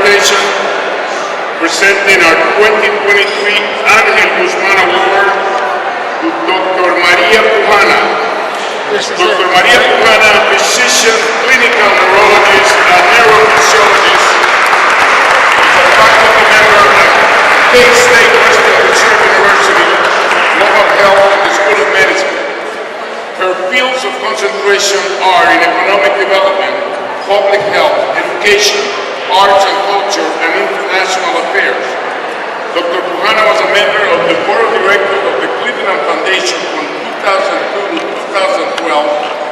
Foundation, presenting our 2023 Angel Guzman Award to Dr. Maria Pujana. Dr. Maria Pujana, physician, clinical neurologist, and neurophysiologist, is a faculty member at K-State Western Reserve University, Global Health, and the School of Medicine. Her fields of concentration are in economic development, public health, education, arts and culture, and international affairs. Dr. Pujana was a member of the Board of Directors of the Cleveland Foundation from 2002 to 2012,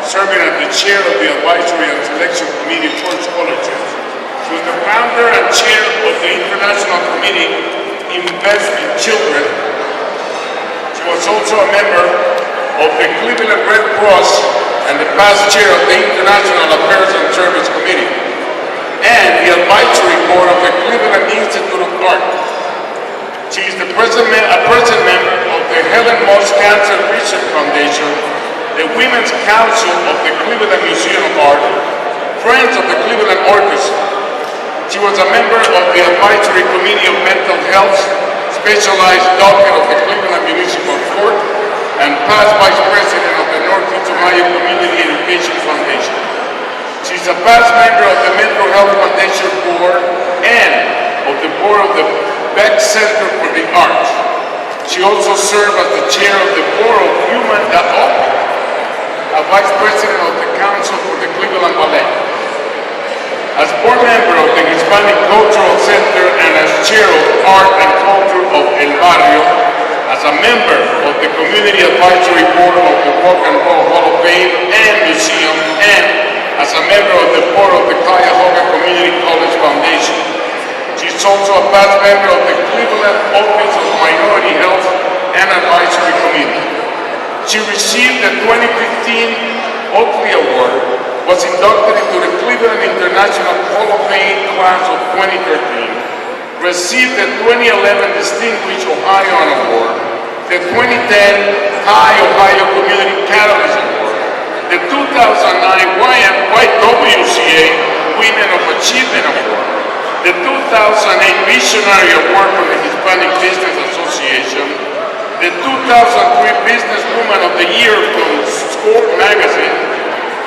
serving as the chair of the Advisory and Selection Committee for Scholarships. She was the founder and chair of the International Committee Invest in Children. She was also a member of the Cleveland Red Cross and the past chair of the International Affairs and Service Committee, and the advisory board of the Cleveland Institute of Art. She is a present member of the Helen Moss Cancer Research Foundation, the Women's Council of the Cleveland Museum of Art, Friends of the Cleveland Orchestra. She was a member of the Advisory Committee of Mental Health, specialized docket of the Cleveland Municipal Court, and past vice president of the Northeast Ohio Community Education Foundation. She's a past member of the Mental Health Foundation Board and of the board of the Beck Center for the Arts. She also served as the chair of the board of Human.org, a vice president of the Council for the Cleveland Ballet. As board member of the Hispanic Cultural Center and as chair of Art and Culture of El Barrio, as a member of the Community Advisory Board of the Rock and Roll Hall of Fame and Museum, and as a member of the board of the Cuyahoga Community College Foundation. She's also a past member of the Cleveland Office of Minority Health and Advisory Committee. She received the 2015 Oakley Award, was inducted into the Cleveland International Hall of Fame class of 2013, received the 2011 Distinguished Ohioan Award, the 2010 High Ohio Community Catalyst Award, the 2009 YWCA Women of Achievement Award, the 2008 Visionary Award from the Hispanic Business Association, the 2003 Businesswoman of the Year from Score Magazine,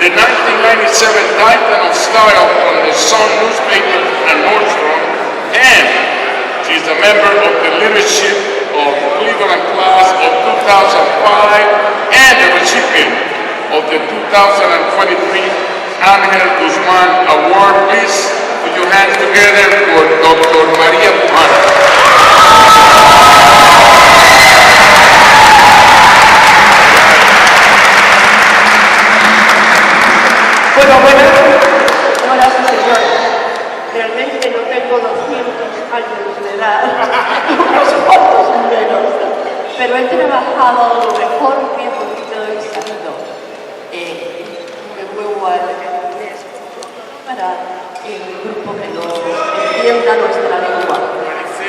the 1997 Titan of Style from the Sun newspaper and Nordstrom, and she's a member of the leadership of Cleveland class of 2005 and the recipient of the 2023 Angel Guzman Award. Please put your hands together for Dr. Maria Pujana. Buenas señores. Realmente no tengo 200 años de edad, unos cuantos menos, pero he trabajado lo mejor que he podido y sabido. Me muevo a inglés para el grupo que no entienda nuestra lengua.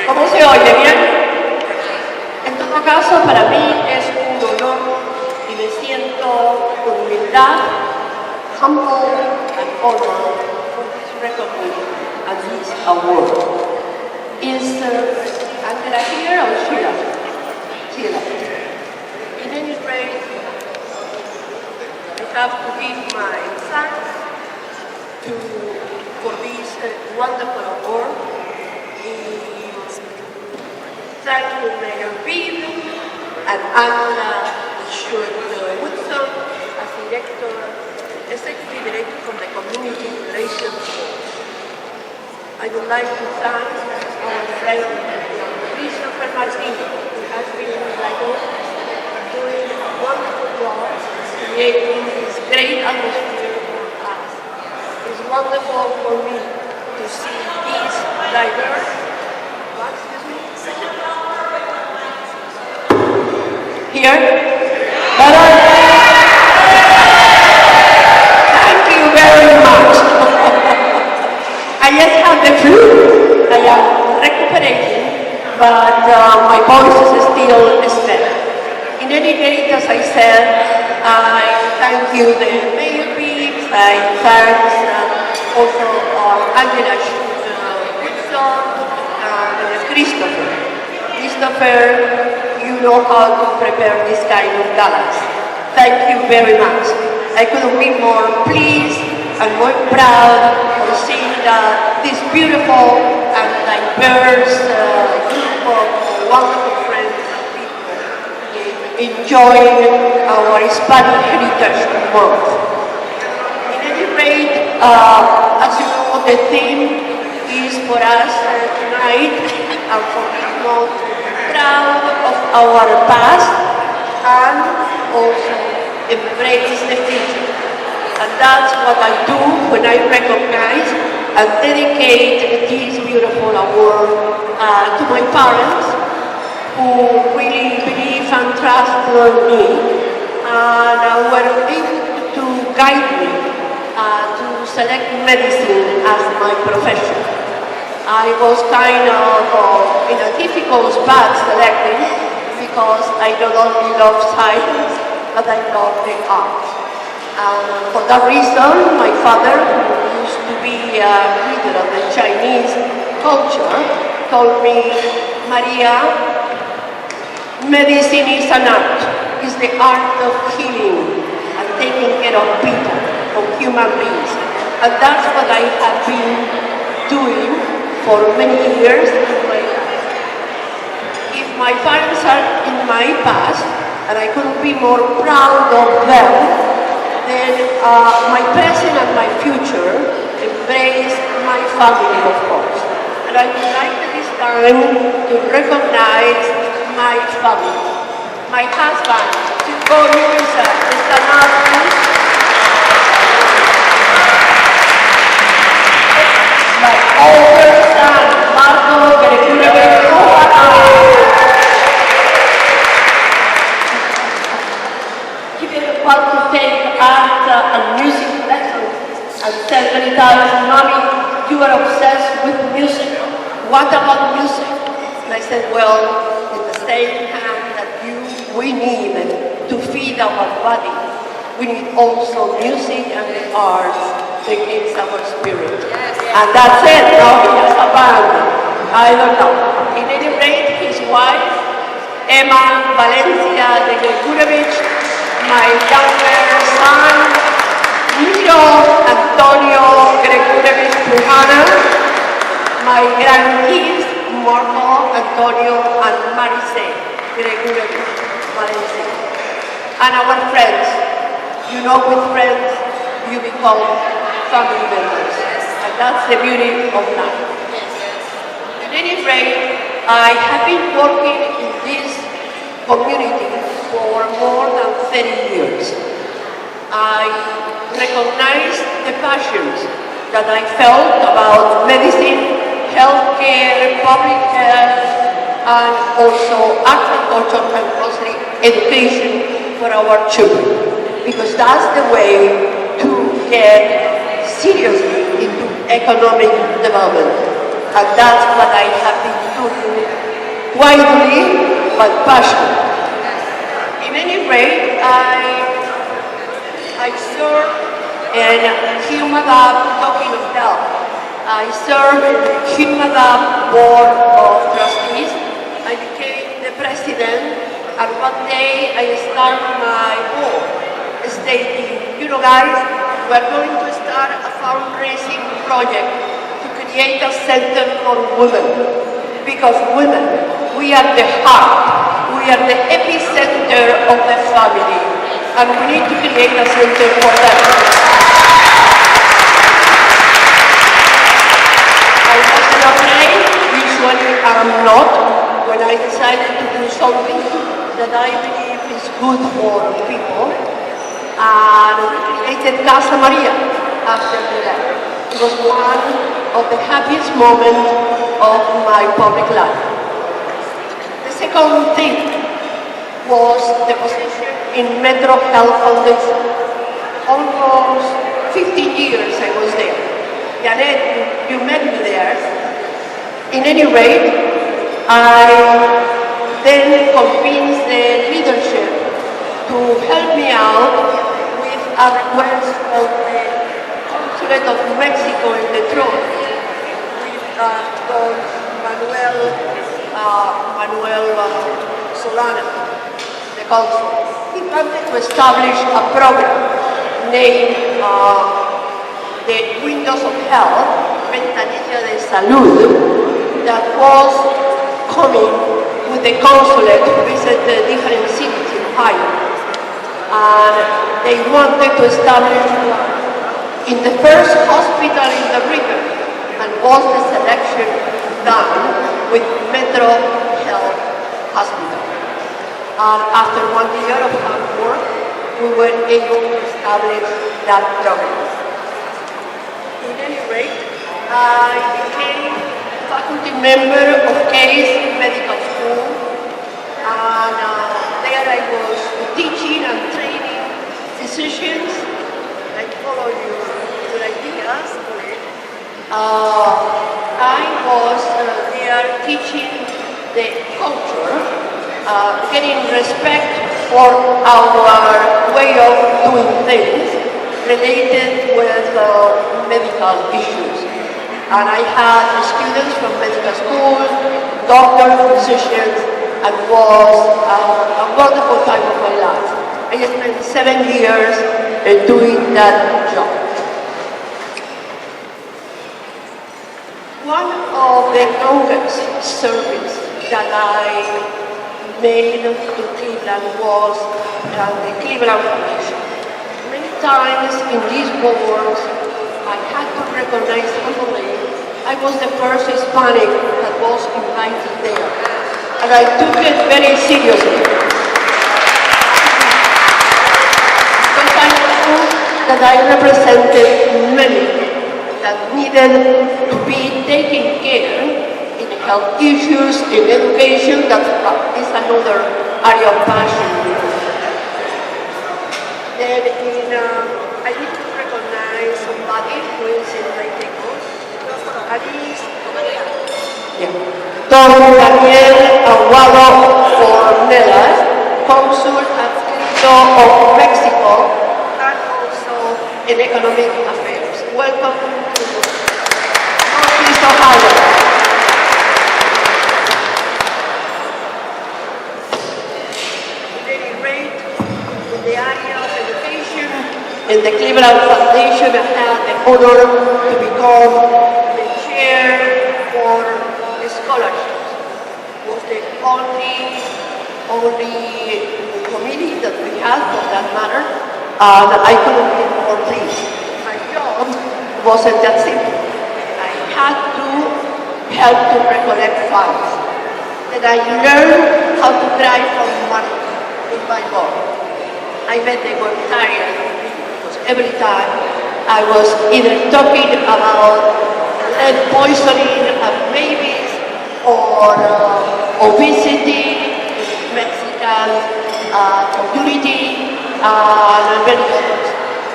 ¿Cómo se oye? ¿Bien? En todo caso, para mí es un honor y me siento con humildad, humble and honored for this recognition and this award. Is Angela here or Sheila? Sheila. In any case, I have to give my thanks for this wonderful award. Thank you, Mayor Bill and Angela Woodson as Executive Director from the Community Relations Board. I would like to thank our friend Christopher Martino, who has been like us, doing a wonderful job, creating this great atmosphere for us. It's wonderful for me to see these diverse, here, thank you very much. I just have the flu. I am recuperating, but my voice is still steady. In any case, as I said, I thank you, the Mayor Beeps. I thank also Angela Woodson Harrison, and Christopher. Christopher, you know how to prepare this kind of galas. Thank you very much. I couldn't be more pleased and more proud of seeing this beautiful and diverse group of wonderful friends and people enjoying our Hispanic Heritage Month. In any rate, as you know, the theme is for us tonight and for this month, proud of our past and also embrace the future. And that's what I do when I recognize and dedicate this beautiful award to my parents, who really believe and trust in me and were able to guide me to select medicine as my profession. I was kind of in a difficult spot selecting because I not only love science, but I love the arts. For that reason, my father, who used to be a leader of the Chinese culture, told me, Maria, medicine is an art. It's the art of healing and taking care of people, of human beings. And that's what I have been doing for many years in my life. If my parents are in my past, and I couldn't be more proud of them, then my present and my future embrace my family, of course. And I would like at this time to recognize my family. My husband, Chico Luisa, stand up, please. My older son, Marco Gregorio. He didn't want to take art and music lessons and said many times, Mommy, you are obsessed with music. What about music? And I said, well, in the same hand that we need to feed our body, we need also music and the arts that gives our spirit. And that's it, no? He has a band. I don't know. In any rate, his wife, Emma Valencia de Gregurevich, my younger son, Miro Antonio Gregurevich Pujana, my grandkids, Marco Antonio and Marise Gregurevich Valencia, and our friends. You know, with friends, you become family members, and that's the beauty of life. At any rate, I have been working in this community for more than 30 years. I recognize the passions that I felt about medicine, healthcare, public health, and also agriculture and mostly education for our children. Because that's the way to get seriously into economic development. And that's what I have been doing widely but passionately. In any rate, I serve in Humadab, talking of health. I serve in Humadab Board of Trustees. I became the president, and one day I started my board stating, you know guys, we're going to start a fundraising project to create a center for women. Because women, we are the heart, we are the epicenter of the family, and we need to create a center for them. I wasn't afraid, usually I'm not, when I decided to do something that I believe is good for people. And we created Casa Maria after that. It was one of the happiest moments of my public life. The second thing was the position in Metro Health Foundation. Almost 15 years I was there. Janet, you met me there. In any rate, I then convinced the leadership to help me out with a request of the Consulate of Mexico in Detroit with Don Manuel Solana, the consul. He wanted to establish a program named the Windows of Health, Ventanilla de Salud, that was coming with the consulate to visit the different cities in Ohio. And they wanted to establish in the first hospital in the region, and was the selection done with Metro Health Hospital. And after 1 year of hard work, we were able to establish that program. In any rate, I became faculty member of Case Medical School, and there I was teaching and training physicians. I follow your ideas. I was there teaching the culture, getting respect for our way of doing things related with medical issues. And I had students from medical school, doctors, physicians, and was a wonderful time of my life. I spent 7 years doing that job. One of the longest service that I made to Cleveland was the Cleveland Foundation. Many times in these boards, I had to recognize humbly I was the first Hispanic that was invited there. And I took it very seriously. Because I knew that I represented many that needed to be taken care in health issues, in education, that is another area of passion. Then I need to recognize somebody who is in my table. Don Daniel Aguado Fornelas, Consul Adscrito of Mexico, and also in Economic Affairs. Welcome to Northeast Ohio. At any rate, in the area of education, in the Cleveland Foundation, I had the honor to become the chair for scholarships. It was the only committee that we had for that matter, and I couldn't be more pleased. My job wasn't that simple. I had to help to recollect funds. Then I learned how to drive from money in my boat. I bet they were tired because every time I was either talking about lead poisoning of babies or obesity, Mexican community, and many others.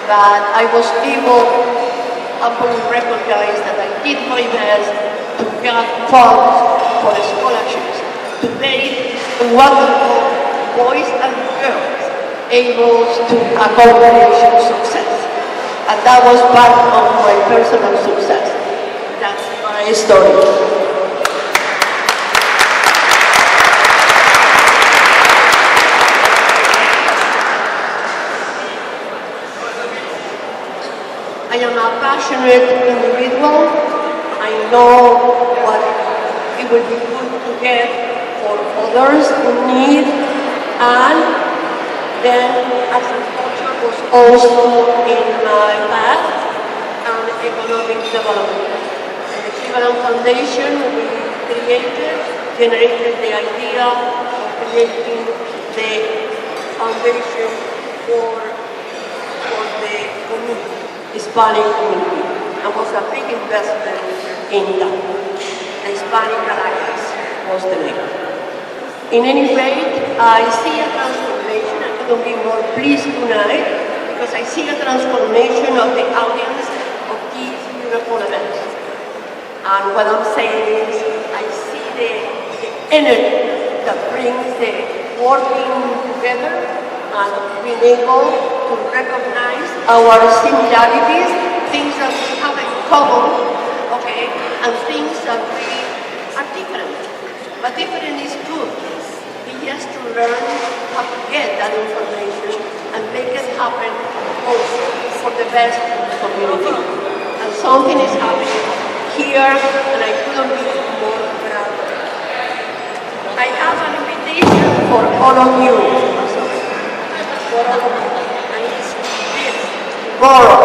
But I was able to recognize that I did my best to get funds for scholarships to make wonderful boys and girls able to accomplish success. And that was part of my personal success. That's my story. I am a passionate individual. I know what it would be good to get for others in need, and then agriculture was also in my path, and economic development. The Cleveland Foundation we generated the idea of creating the foundation for the community. Hispanic community, and was a big investment in that. The Hispanic Alliance was the name. In any rate, I see a transformation. I couldn't be more pleased tonight because I see a transformation of the audience of these beautiful events. And what I'm saying is, I see the energy that brings the working together and being able to recognize our similarities, things that we have in common, okay? And things that really are different. But different is good. We just to learn how to get that information and make it happen also for the best of the community. And something is happening here, and I couldn't be more proud. I have an invitation for all of you. And it's this, tomorrow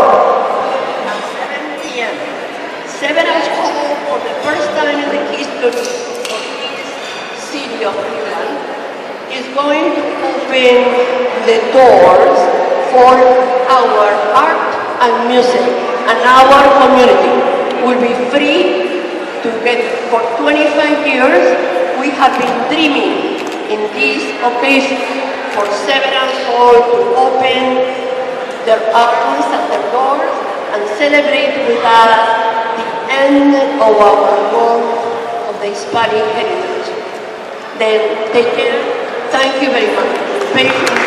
at 7 p.m. 7 o'clock for the first time in the history of this city of Cleveland is going to open the doors for our art and music, and our community will be free to get. For 25 years we have been dreaming in this occasion for 7 o'clock to open their arms and their doors and celebrate with us the end of our month of the Hispanic heritage. Then take care. Thank you very much. Very